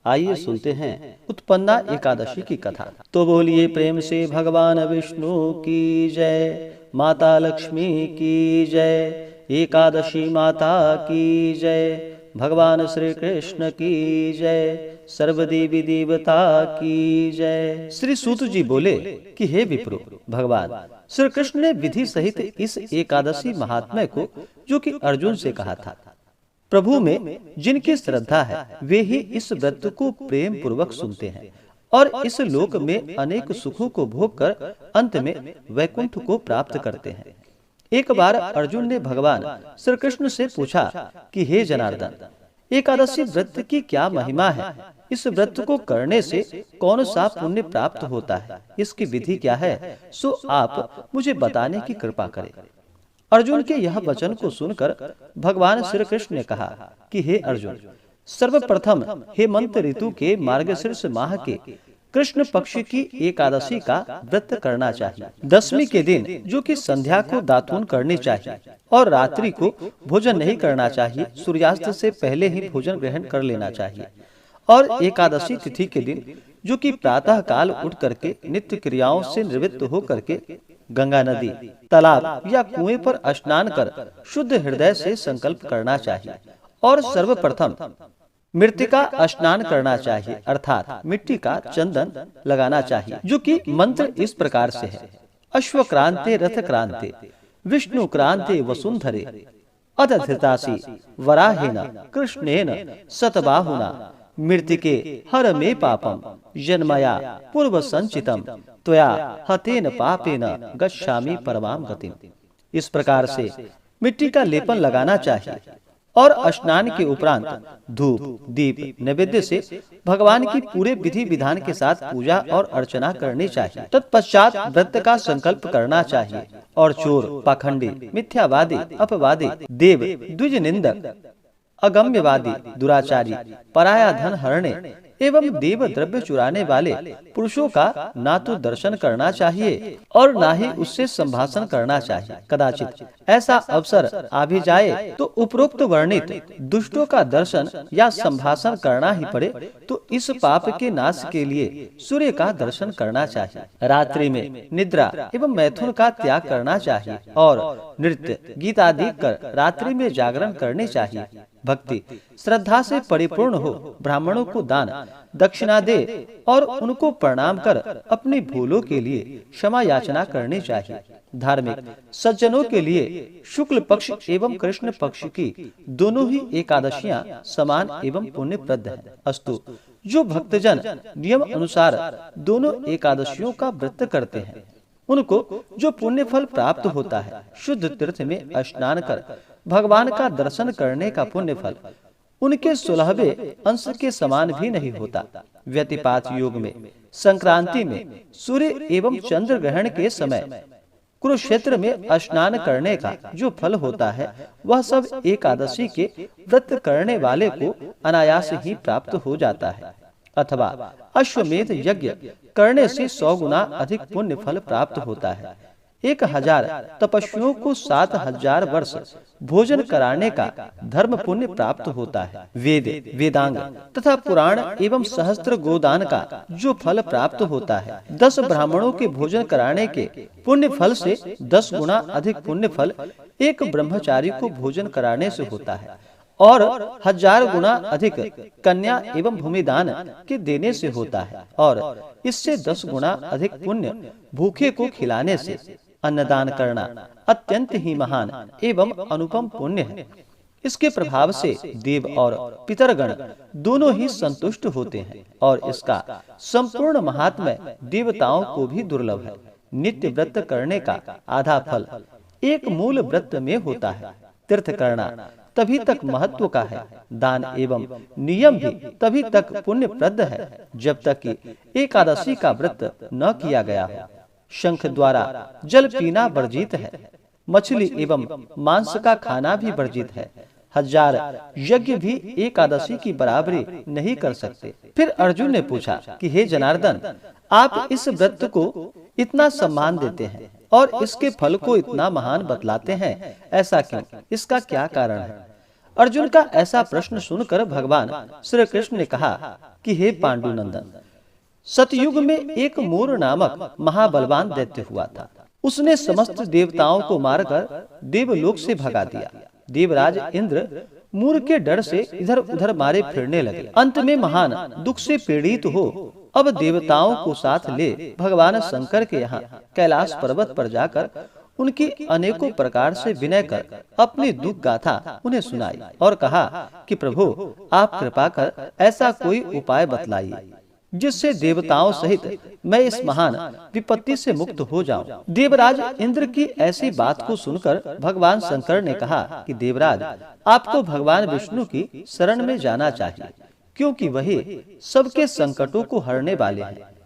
आइए सुनते हैं उत्पन्ना एकादशी की कथा। तो बोलिए प्रेम से भगवान विष्णु की जय, माता लक्ष्मी की जय, एकादशी माता की जय, भगवान श्री कृष्ण की जय, सर्वदेवी देवता की जय। श्री सूत जी बोले कि हे विप्रो, भगवान श्री कृष्ण ने विधि सहित इस एकादशी महात्म्य को, जो कि अर्जुन से कहा था, प्रभु में जिनकी श्रद्धा है वे ही इस व्रत को प्रेम पूर्वक सुनते हैं और इस लोक में अनेक सुखों को भोग कर अंत में वैकुंठ को प्राप्त करते हैं। एक बार अर्जुन ने भगवान श्री कृष्ण से पूछा कि हे जनार्दन, एकादशी व्रत की क्या महिमा है? इस व्रत को करने से कौन सा पुण्य प्राप्त होता है? इसकी विधि क्या है? सो आप मुझे बताने की कृपा करें। अर्जुन के यह वचन को सुनकर भगवान श्री कृष्ण ने कहा कि हे अर्जुन, सर्वप्रथम हेमंत ऋतु के मार्गशीर्ष माह के कृष्ण पक्ष की एकादशी का व्रत करना चाहिए। दशमी के दिन, जो कि संध्या को दातून करनी चाहिए और रात्रि को भोजन नहीं करना चाहिए, सूर्यास्त से पहले ही भोजन ग्रहण कर लेना चाहिए। और एकादशी तिथि के दिन, जो कि प्रातः काल उठ करके नित्य क्रियाओं से निवृत्त हो करके गंगा नदी, तालाब या कुएं पर स्नान कर शुद्ध हृदय से संकल्प करना चाहिए और सर्वप्रथम मृतिका स्नान करना चाहिए, अर्थात मिट्टी का चंदन लगाना चाहिए, जो कि मंत्र इस प्रकार से है: अश्व क्रांते रथ क्रांते विष्णु क्रांते वसुंधरे अदधृतासी वराहेन कृष्णेन शतबाहुना मृतिके हर मे पापम जन्मया पूर्व संचितम त्वया हतेन पापेन गच्छामि परमाम गतिम। इस प्रकार से मिट्टी का लेपन लगाना चाहिए और स्नान के उपरांत धूप दीप नैवेद्य से भगवान की पूरे विधि विधान के साथ पूजा और अर्चना करनी चाहिए। तत्पश्चात व्रत का संकल्प करना चाहिए और चोर, पाखंडी, मिथ्यावादी, अपवादी, देव द्विज निंदक, अगम्यवादी, दुराचारी, पराया धन हरणे एवं देव द्रव्य चुराने वाले पुरुषों का ना तो दर्शन करना चाहिए और ना ही उससे संभाषण करना चाहिए। कदाचित ऐसा अवसर आ भी जाए तो उपरोक्त वर्णित दुष्टों का दर्शन या संभाषण करना ही पड़े तो इस पाप के नाश के लिए सूर्य का दर्शन करना चाहिए। रात्रि में निद्रा एवं मैथुन का त्याग करना चाहिए और नृत्य गीत आदि कर रात्रि में जागरण करने चाहिए। भक्ति श्रद्धा से परिपूर्ण हो ब्राह्मणों को दान दक्षिणा दे और उनको प्रणाम कर अपनी भूलों के लिए क्षमा याचना करनी चाहिए। धार्मिक सज्जनों के लिए शुक्ल पक्ष एवं कृष्ण पक्ष की दोनों ही एकादशियां समान एवं पुण्यप्रद हैं। अस्तु, जो भक्तजन नियम अनुसार दोनों एकादशियों का व्रत करते हैं उनको जो पुण्य फल प्राप्त होता है, शुद्ध तीर्थ में स्नान कर भगवान का दर्शन करने का पुण्य फल उनके 16वें अंश के समान भी नहीं होता। व्यतिपात योग में, संक्रांति में, सूर्य एवं चंद्र ग्रहण के समय कुरुक्षेत्र में स्नान करने का जो फल होता है वह सब एकादशी के व्रत करने वाले को अनायास ही प्राप्त हो जाता है। अथवा अश्वमेध यज्ञ करने से 100 गुना अधिक पुण्य फल प्राप्त होता है। 1000 तपस्वियों को 7000 वर्ष भोजन कराने का धर्म पुण्य प्राप्त होता है। वेद, वेदांग तथा पुराण एवं सहस्त्र गोदान का जो फल प्राप्त होता है, 10 ब्राह्मणों के भोजन कराने के पुण्य फल से 10 गुना अधिक पुण्य फल एक ब्रह्मचारी को भोजन कराने से होता है और 1000 गुना अधिक कन्या एवं भूमिदान के देने से होता है और इससे 10 गुना अधिक पुण्य भूखे को खिलाने से अन्नदान करना अत्यंत ही महान एवं अनुपम पुण्य है। इसके प्रभाव से देव और पितरगण दोनों ही संतुष्ट होते हैं और इसका संपूर्ण महात्म्य देवताओं को भी दुर्लभ है। नित्य व्रत करने का आधा फल एक मूल व्रत में होता है। तीर्थ करना तभी तक महत्व का है, दान एवं नियम भी तभी तक पुण्यप्रद है जब तक कि एकादशी का व्रत न किया गया हो। शंख द्वारा जल पीना वर्जित है, मछली एवं मांस का खाना भी वर्जित है। 1000 यज्ञ भी एकादशी की बराबरी नहीं कर सकते। फिर अर्जुन ने पूछा कि हे जनार्दन, आप इस व्रत को इतना सम्मान देते हैं और इसके फल को इतना महान बतलाते हैं, ऐसा क्यों? इसका क्या कारण है? अर्जुन का ऐसा प्रश्न सुनकर भगवान श्री कृष्ण ने कहा कि हे पांडुनंदन, सतयुग में एक मूर नामक महाबलवान दैत्य हुआ था। उसने समस्त देवताओं को मारकर देवलोक से भगा दिया। देवराज इंद्र मूर के डर से इधर उधर मारे फिरने लगे। अंत में महान दुख से पीड़ित हो अब देवताओं को साथ ले भगवान शंकर के यहाँ कैलाश पर्वत पर जाकर उनकी अनेकों प्रकार से विनय कर अपनी दुख गाथा उन्हें सुनाई और कहा कि प्रभु, आप कृपा कर ऐसा कोई उपाय बतलाइए जिससे देवताओं सहित मैं इस महान विपत्ति से मुक्त हो जाऊं। देवराज इंद्र की ऐसी बात को सुनकर भगवान शंकर ने कहा कि देवराज, आपको भगवान विष्णु की शरण में जाना चाहिए, क्योंकि वही सबके संकटों को हरने वाले हैं।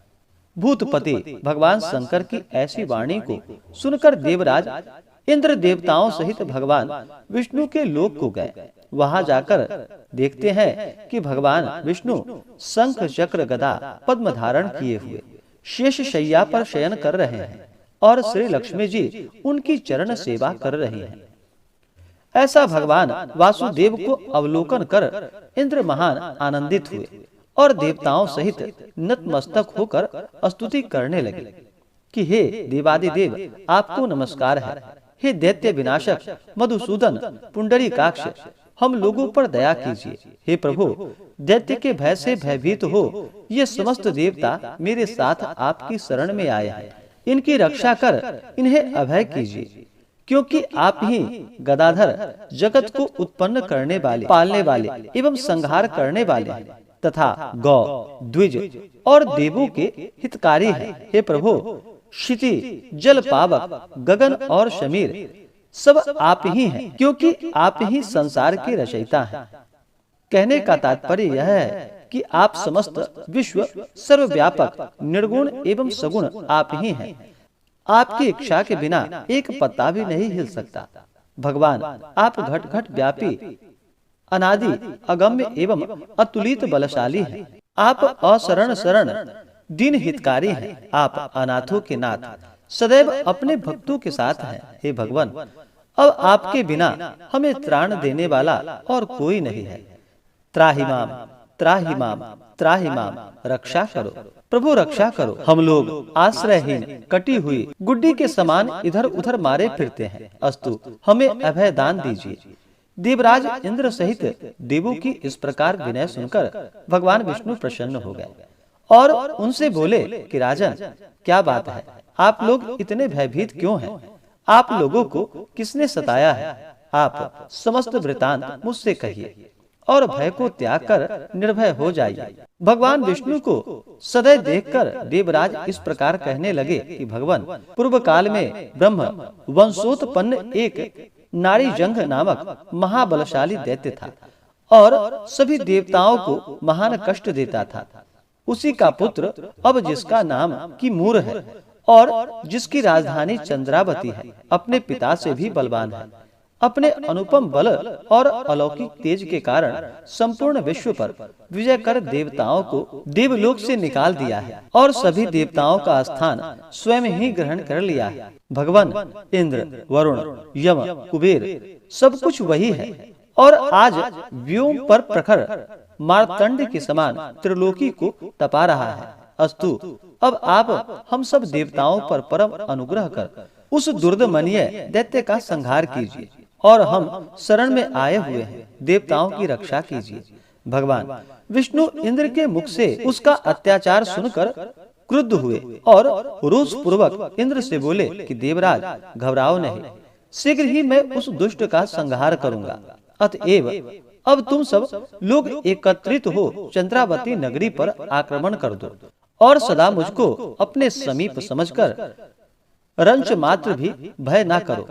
भूतपति भगवान शंकर की ऐसी वाणी को सुनकर देवराज इंद्र देवताओं सहित भगवान विष्णु के लोक को गए। वहां जाकर देखते हैं कि भगवान विष्णु शंख चक्र गदा पद्म धारण किए हुए शेष शैया पर शयन कर रहे हैं और श्री लक्ष्मी जी उनकी चरण सेवा कर रही हैं। ऐसा भगवान वासुदेव को अवलोकन कर इंद्र महान आनंदित हुए और देवताओं सहित नतमस्तक होकर स्तुति करने लगे कि हे देवादिदेव, आपको नमस्कार है। हे दैत्य विनाशक मधुसूदन पुंडरीकाक्ष, हम लोगों पर दया कीजिए। हे प्रभु, दैत्य के भय से भयभीत हो ये समस्त देवता मेरे साथ आपकी शरण में आए हैं। इनकी रक्षा कर इन्हें अभय कीजिए, क्योंकि आप ही गदाधर जगत को उत्पन्न करने वाले, पालने वाले एवं संहार करने वाले हैं तथा गौ, द्विज और देवों के हितकारी हैं। हे प्रभु, क्षिति, जल पावक, गगन और शमीर सब आप ही हैं, क्योंकि आप ही संसार के रचयिता हैं। कहने का तात्पर्य यह है कि आप समस्त विश्व सर्वव्यापक निर्गुण एवं सगुण आप ही हैं। आपकी इच्छा के बिना एक पत्ता भी नहीं हिल सकता। भगवान, आप घट घट व्यापी, अनादि, अगम्य एवं अतुलित बलशाली हैं। आप अशरण शरण दीन हितकारी हैं। आप अनाथों के नाथ, सदैव अपने भक्तों के साथ हैं। हे भगवान, अब आपके बिना हमें त्राण देने वाला और कोई नहीं है। त्राहि माम, त्राहि माम, त्राहि माम, रक्षा करो प्रभु, रक्षा करो। हम लोग आश्रयहीन, कटी हुई गुड्डी के समान इधर उधर मारे फिरते हैं। अस्तु, हमें अभय दान दीजिए। देवराज इंद्र सहित देवों की इस प्रकार विनय सुनकर भगवान विष्णु प्रसन्न हो गए और उनसे बोले कि राजन, क्या बात है, आप लोग इतने भयभीत क्यों हैं? आप लोगों को किसने सताया है? आप समस्त वृतांत मुझसे कहिए और भय को त्याग कर निर्भय हो जाइए। भगवान विष्णु को सदैव देखकर देवराज इस प्रकार कहने लगे कि भगवान, पूर्व काल में ब्रह्म वंशोत्पन्न एक नारी जंघ नामक महाबलशाली दैत्य था और सभी देवताओं को महान कष्ट देता था। उसी का पुत्र अब जिसका नाम की मूर है और जिसकी राजधानी चंद्रावती है, अपने पिता से भी बलवान है। अपने अनुपम बल और अलौकिक तेज के कारण संपूर्ण विश्व पर विजय कर देवताओं को देवलोक से निकाल दिया है और सभी देवताओं का स्थान स्वयं ही ग्रहण कर लिया है। भगवान इंद्र, वरुण, यम, कुबेर सब कुछ वही है और आज व्योम पर प्रखर मार्तंड के समान त्रिलोकी को तपा रहा है। अस्तु, अब आप हम सब देवताओं पर परम अनुग्रह कर उस दुर्दमनीय दैत्य का संहार कीजिए और हम शरण में आए हुए हैं, देवताओं की रक्षा कीजिए। भगवान विष्णु इंद्र के मुख से उसका अत्याचार सुनकर क्रुद्ध हुए और रोष पूर्वक इंद्र से बोले कि देवराज, घबराओ नहीं, शीघ्र ही मैं उस दुष्ट का संहार करूंगा। अतएव अब तुम सब लोग एकत्रित हो चंद्रावती नगरी पर आक्रमण कर दो और सदा मुझको अपने समीप समझकर रंच मात्र भी भय ना करो।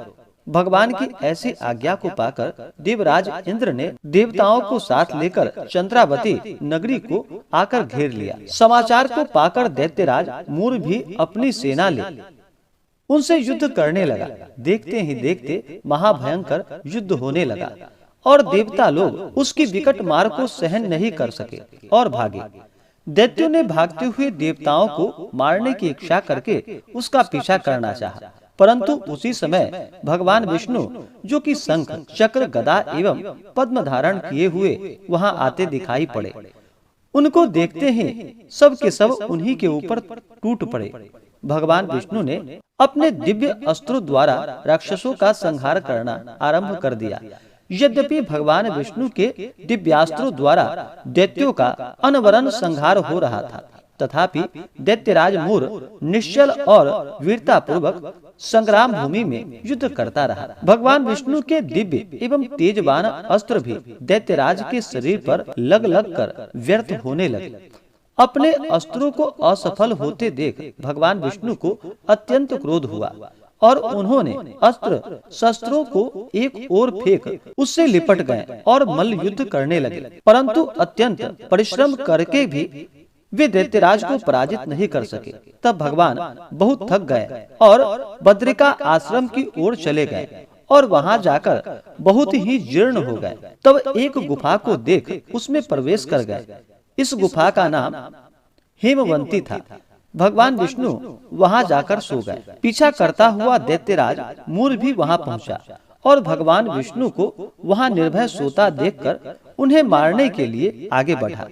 भगवान की ऐसी आज्ञा को पाकर देवराज इंद्र ने देवताओं को साथ लेकर चंद्रावती नगरी को आकर घेर लिया। समाचार को पाकर दैत्यराज मूर भी अपनी सेना ले उनसे युद्ध करने लगा। देखते ही देखते महाभयंकर युद्ध होने लगा और देवता लोग उसकी विकट मार को सहन नहीं कर सके और भागे। दैत्यों ने भागते हुए देवताओं को मारने की इच्छा करके उसका पीछा करना चाहा, परंतु उसी समय भगवान विष्णु, जो कि शंख, चक्र, गदा एवं पद्म धारण किए हुए वहां आते दिखाई पड़े, उनको देखते ही सब के सब उन्हीं के ऊपर टूट पड़े। भगवान विष्णु ने अपने दिव्य अस्त्रों द्वारा राक्षसों का संहार करना आरंभ कर दिया। यद्यपि भगवान विष्णु के दिव्यास्त्रों द्वारा दैत्यों का अनवरत संहार हो रहा था, तथापि दैत्यराज मूर निश्चल और वीरता पूर्वक संग्राम भूमि में युद्ध करता रहा। भगवान विष्णु के दिव्य एवं तेजवान अस्त्र भी दैत्यराज के शरीर पर लग लग कर व्यर्थ होने लगे। अपने अस्त्रों को असफल होते देख भगवान विष्णु को अत्यंत क्रोध हुआ और उन्होंने अस्त्र शस्त्रों को एक ओर फेंक उससे लिपट गए और मल्ल युद्ध करने लगे। परंतु अत्यंत परिश्रम करके भी वे दैत्यराज को पराजित नहीं कर सके। तब भगवान बहुत थक गए और बद्रिका आश्रम की ओर चले गए और वहां जाकर बहुत ही जीर्ण हो गए। तब एक गुफा को देख उसमें प्रवेश कर गए। इस गुफा का नाम हेमवंती था। भगवान विष्णु वहां जाकर सो गए। पीछा करता हुआ दैत्यराज मूर भी वहां पहुंचा और भगवान विष्णु को वहां निर्भय सोता देखकर उन्हें मारने के लिए आगे बढ़ा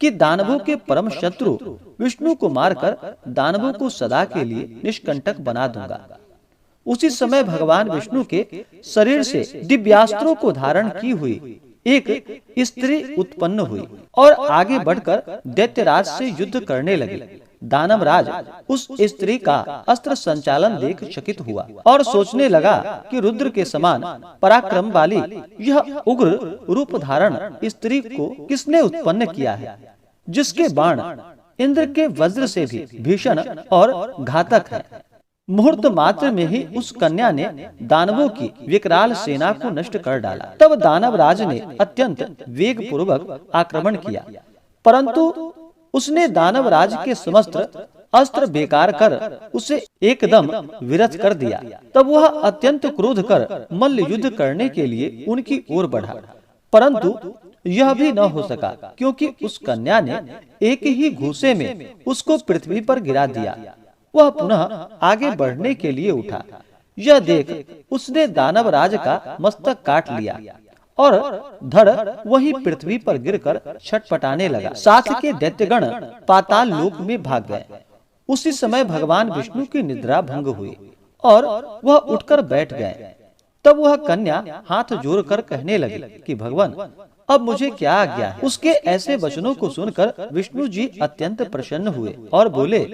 कि दानवों के परम शत्रु विष्णु को मारकर दानवों को सदा के लिए निष्कंटक बना दूंगा। उसी समय भगवान विष्णु के शरीर से दिव्यास्त्रों को धारण की हुई एक स्त्री उत्पन्न हुई और आगे बढ़कर दैत्यराज से युद्ध करने लगे। दानवराज उस स्त्री का अस्त्र संचालन देख चकित हुआ और सोचने लगा कि रुद्र के समान पराक्रम वाली यह उग्र रूप धारण स्त्री को किसने उत्पन्न किया है, जिसके बाण इंद्र के वज्र से भी भीषण और घातक है। मुहूर्त मात्र में ही उस कन्या ने दानवों की विकराल सेना को नष्ट कर डाला। तब दानवराज ने अत्यंत वेग पूर्वक आक्रमण किया, परंतु उसने दानवराज के समस्त अस्त्र बेकार कर उसे एकदम विरथ कर दिया। तब वह अत्यंत क्रोध कर मल्ल युद्ध करने के लिए उनकी ओर बढ़ा, परंतु यह भी न हो सका, क्योंकि उस कन्या ने एक ही घूसे में उसको पृथ्वी पर गिरा दिया। वह पुनः आगे बढ़ने के लिए उठा। यह देख उसने दानवराज का मस्तक काट लिया और धड़ वही पृथ्वी पर गिरकर छटपटाने लगा। साथ के दैत्यगण पाताल लोक में भाग गए। उसी समय भगवान विष्णु की निद्रा भंग हुई और वह उठकर बैठ गए। तब वह कन्या हाथ जोड़कर कहने लगी कि भगवान, अब मुझे क्या आज्ञा है। उसके ऐसे वचनों को सुनकर विष्णु जी अत्यंत प्रसन्न हुए और बोले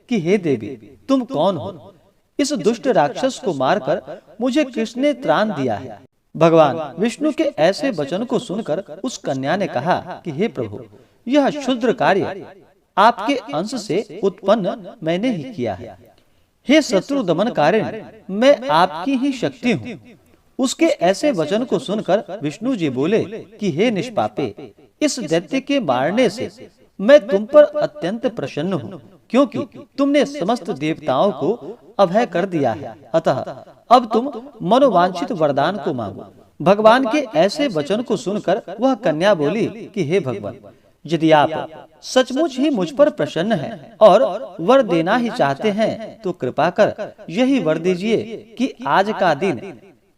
कि हे देवी, तुम कौन हो? इस दुष्ट राक्षस को मारकर मुझे किसने त्राण दिया है? भगवान विष्णु के ऐसे वचन को सुनकर उस कन्या ने कहा कि हे प्रभु, यह क्षुद्र कार्य आपके अंश से उत्पन्न मैंने ही किया है। हे शत्रु दमन कारण, मैं आपकी ही शक्ति हूँ। उसके ऐसे वचन को सुनकर विष्णु जी बोले कि हे निष्पापे, इस दैत्य के मारने से मैं तुम पर अत्यंत प्रसन्न हूँ, क्योंकि तुमने समस्त देवताओं को अभय कर दिया है। अतः अब तुम मनोवांछित वरदान को मांगो। भगवान के ऐसे वचन को सुनकर वह कन्या बोली कि हे भगवान, यदि आप सचमुच ही मुझ पर प्रसन्न हैं और वर देना ही चाहते हैं, तो कृपा कर यही वर दीजिए कि आज का दिन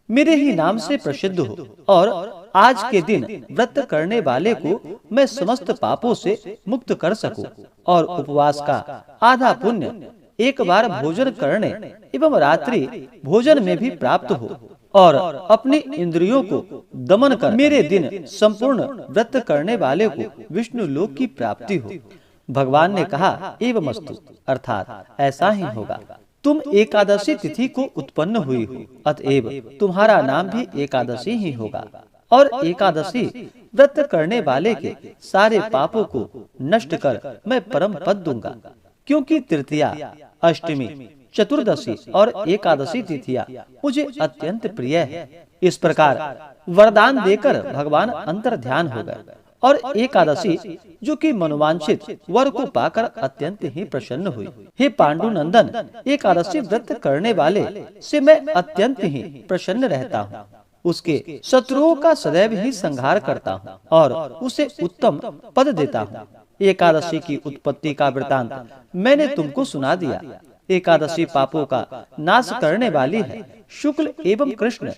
मेरे ही नाम से प्रसिद्ध हो और आज के दिन व्रत करने वाले को मैं समस्त पापों से मुक्त कर सकूं और उपवास का आधा पुण्य एक बार भोजन करने एवं रात्रि भोजन में भी प्राप्त हो और अपनी इंद्रियों को दमन कर मेरे दिन संपूर्ण व्रत करने वाले को विष्णु लोक की प्राप्ति हो। भगवान ने कहा एवमस्तु, अर्थात ऐसा ही होगा। तुम एकादशी तिथि को उत्पन्न हुई हो, अतएव तुम्हारा नाम भी एकादशी ही होगा और एकादशी व्रत करने वाले के सारे पापों को नष्ट कर मैं परम पद दूंगा, क्योंकि तृतीया, अष्टमी, चतुर्दशी और एकादशी तिथियां मुझे अत्यंत प्रिय है। इस प्रकार वरदान देकर भगवान अंतर ध्यान हो गए और एकादशी, जो कि मनोवांछित वर को पाकर अत्यंत ही प्रसन्न हुई। हे पांडुनंदन, एकादशी व्रत करने वाले से मैं अत्यंत ही प्रसन्न रहता हूँ। उसके शत्रुओं का सदैव ही संहार करता हूँ और उसे उत्तम पद देता हूँ। एकादशी की उत्पत्ति का वृतांत मैंने तुमको सुना दिया। एकादशी पापों का नाश करने वाली है। शुक्ल एवं कृष्ण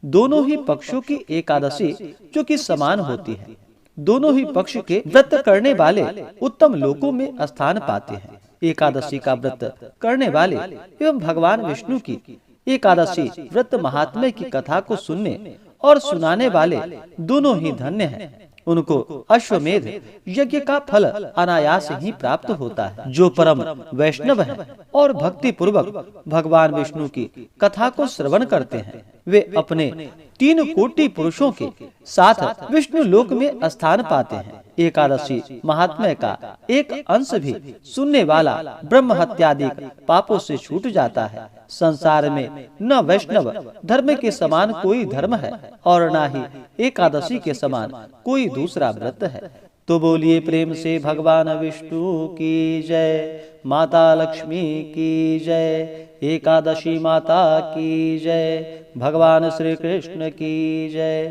दोनों ही पक्षों की एकादशी जो कि समान होती है। दोनों ही पक्ष के व्रत करने वाले उत्तम लोकों में स्थान पाते हैं। एकादशी का व्रत करने वाले एवं भगवान विष्णु की एकादशी व्रत महात्म्य की कथा को सुनने और सुनाने वाले दोनों ही धन्य हैं। उनको अश्वमेध यज्ञ का फल अनायास ही प्राप्त होता है। जो परम वैष्णव हैं और भक्ति पूर्वक भगवान विष्णु की कथा को श्रवण करते हैं, वे अपने 3 कोटि पुरुषों के साथ विष्णु लोक में स्थान पाते हैं। एकादशी महात्म्य का एक अंश भी सुनने वाला ब्रह्म हत्यादि पापों से छूट जाता है। संसार में न वैष्णव धर्म के समान कोई धर्म है और न ही एकादशी के समान कोई दूसरा व्रत है। तो बोलिए प्रेम से भगवान विष्णु की जय, माता लक्ष्मी की जय, एकादशी माता की जय, भगवान श्री कृष्ण की जय।